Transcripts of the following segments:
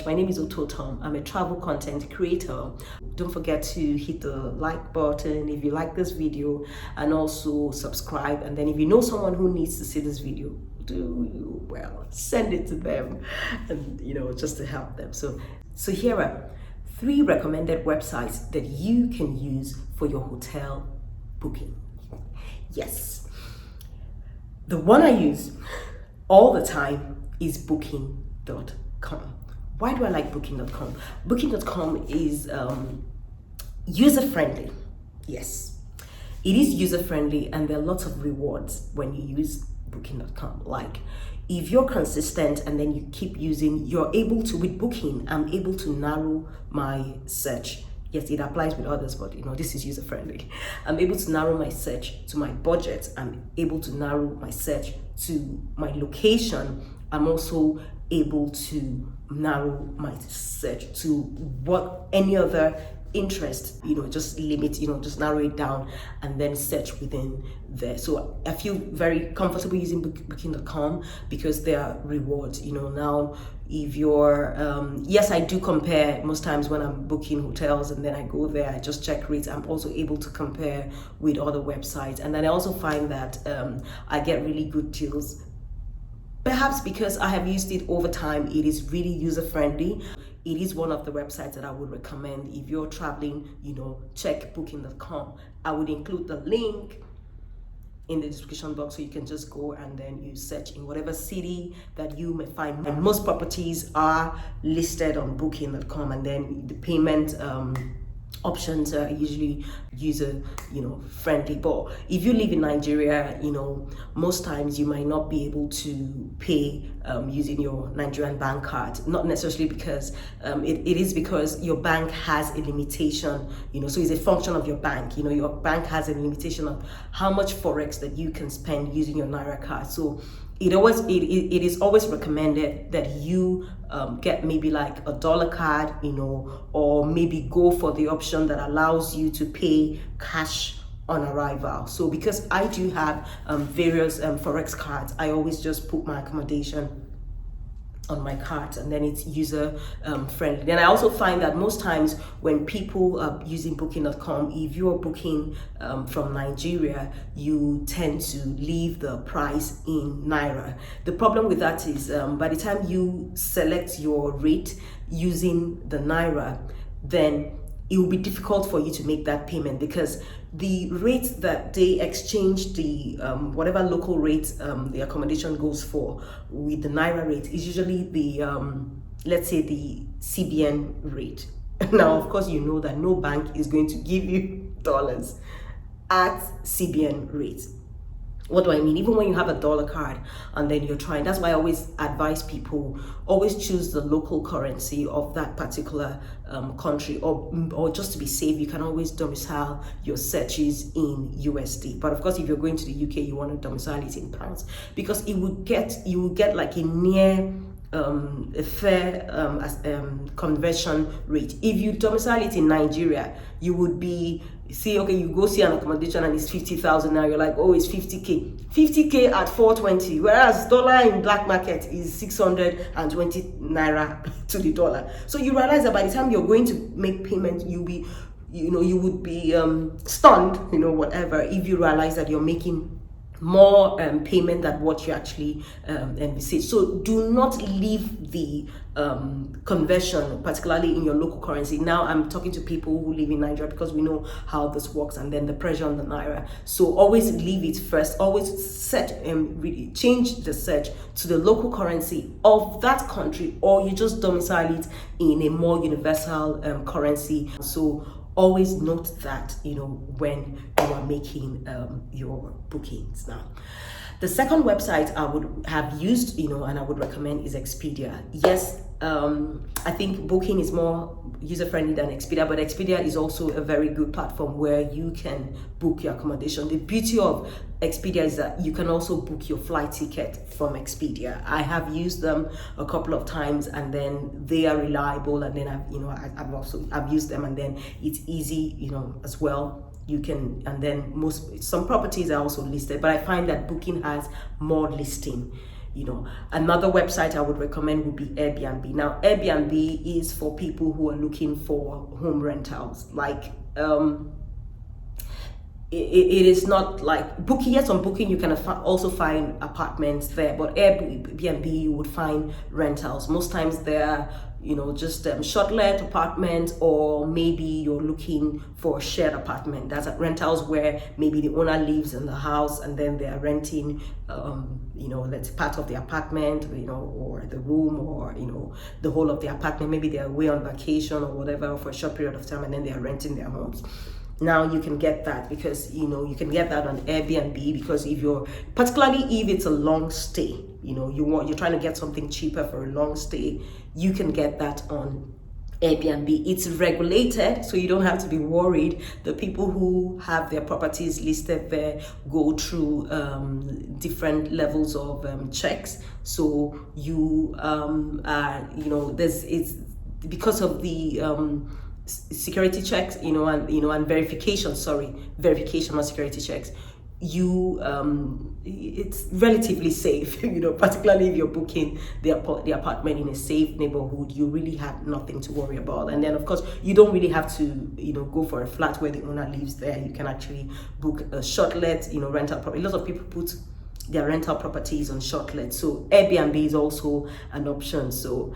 My name is Tom. I'm a travel content creator. Don't forget to hit the like button if you like this video, and also subscribe. And then if you know someone who needs to see this video, send it to them, and just to help them. So here are 3 recommended websites that you can use for your hotel booking. Yes, the one I use all the time is Booking.com. Why do I like Booking.com? Booking.com is user-friendly. Yes, it is user-friendly, and there are lots of rewards when you use Booking.com. Like, if you're consistent and then you keep using, you're able to, with Booking, I'm able to narrow my search. Yes, it applies with others, but this is user-friendly. I'm able to narrow my search to my budget. I'm able to narrow my search to my location. I'm also able to narrow my search to what any other interest, just limit, just narrow it down and then search within there. So I feel very comfortable using Booking.com because there are rewards. Now if you're yes, I do compare most times when I'm booking hotels, and then I go there, I just check rates. I'm also able to compare with other websites, and then I also find that I get really good deals. Perhaps because I have used it over time, it is really user-friendly. It is one of the websites that I would recommend if you're traveling, check Booking.com. I would include the link in the description box, so you can just go and then you search in whatever city that you may find. And most properties are listed on Booking.com, and then the payment options are usually user friendly. But if you live in Nigeria, most times you might not be able to pay using your Nigerian bank card. Not necessarily because it is because your bank has a limitation, so it's a function of your bank. Your bank has a limitation of how much forex that you can spend using your Naira card. So it is always recommended that you get maybe like a dollar card, or maybe go for the option that allows you to pay cash on arrival. So because I do have various forex cards, I always just put my accommodation on my card, and then it's user friendly. Then I also find that most times when people are using Booking.com, if you're booking from Nigeria, you tend to leave the price in Naira. The problem with that is by the time you select your rate using the Naira, then it will be difficult for you to make that payment, because the rate that they exchange the whatever local rate the accommodation goes for with the Naira rate is usually the let's say the CBN rate. Now, of course, that no bank is going to give you dollars at CBN rate. What do I mean? Even when you have a dollar card and then you're trying, that's why I always advise people, always choose the local currency of that particular country, or just to be safe, you can always domicile your searches in USD. But of course, if you're going to the UK, you want to domicile it in pounds, because you will get like a near a fair conversion rate. If you domicile it in Nigeria, you would be you go see an accommodation and it's 50,000. Now you're like, oh, it's 50k at 420, whereas dollar in black market is 620 naira to the dollar. So you realize that by the time you're going to make payment, you would be stunned, whatever, if you realize that you're making more payment than what you actually envisage. So do not leave the conversion, particularly in your local currency. Now I'm talking to people who live in Nigeria, because we know how this works, and then the pressure on the Naira. So always leave it first. Always change the search to the local currency of that country, or you just domicile it in a more universal currency. So always note that, when you are making your bookings. Now, the second website I would have used, and I would recommend is Expedia. Yes, I think Booking is more user-friendly than Expedia, but Expedia is also a very good platform where you can book your accommodation. The beauty of Expedia is that you can also book your flight ticket from Expedia. I have used them a couple of times, and then they are reliable, and then I've used them, and then it's easy, as well. You can, and then some properties are also listed, but I find that Booking has more listing. Another website I would recommend would be Airbnb. Now, Airbnb is for people who are looking for home rentals. Like, it is not like Booking. Yes, on Booking you can also find apartments there, but Airbnb you would find rentals. Most times they're just short let apartments, or maybe you're looking for a shared apartment. That's rentals where maybe the owner lives in the house and then they're renting that's part of the apartment, or the room, or the whole of the apartment. Maybe they're away on vacation or whatever for a short period of time, and then they're renting their homes. Now you can get that because you can get that on Airbnb, because particularly if it's a long stay, you're trying to get something cheaper for a long stay, you can get that on Airbnb. It's regulated, so you don't have to be worried. The people who have their properties listed there go through different levels of checks. So you it's because of the security checks, and verification, not security checks. It's relatively safe, particularly if you're booking the apartment in a safe neighborhood. You really have nothing to worry about. And then of course you don't really have to go for a flat where the owner lives there. You can actually book a short let rental property. Lots of people put their rental properties on short let, so Airbnb is also an option. So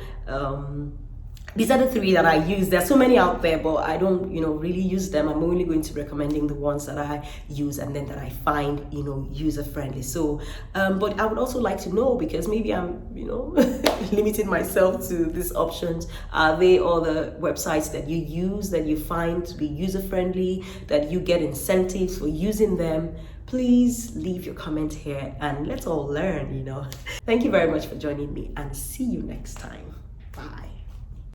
these are the three that I use. There are so many out there, but I don't, really use them. I'm only going to be recommending the ones that I use and then that I find, user friendly. So, but I would also like to know, because maybe I'm, limiting myself to these options. Are there other websites that you use that you find to be user friendly, that you get incentives for using them? Please leave your comment here and let's all learn, Thank you very much for joining me, and see you next time. Bye.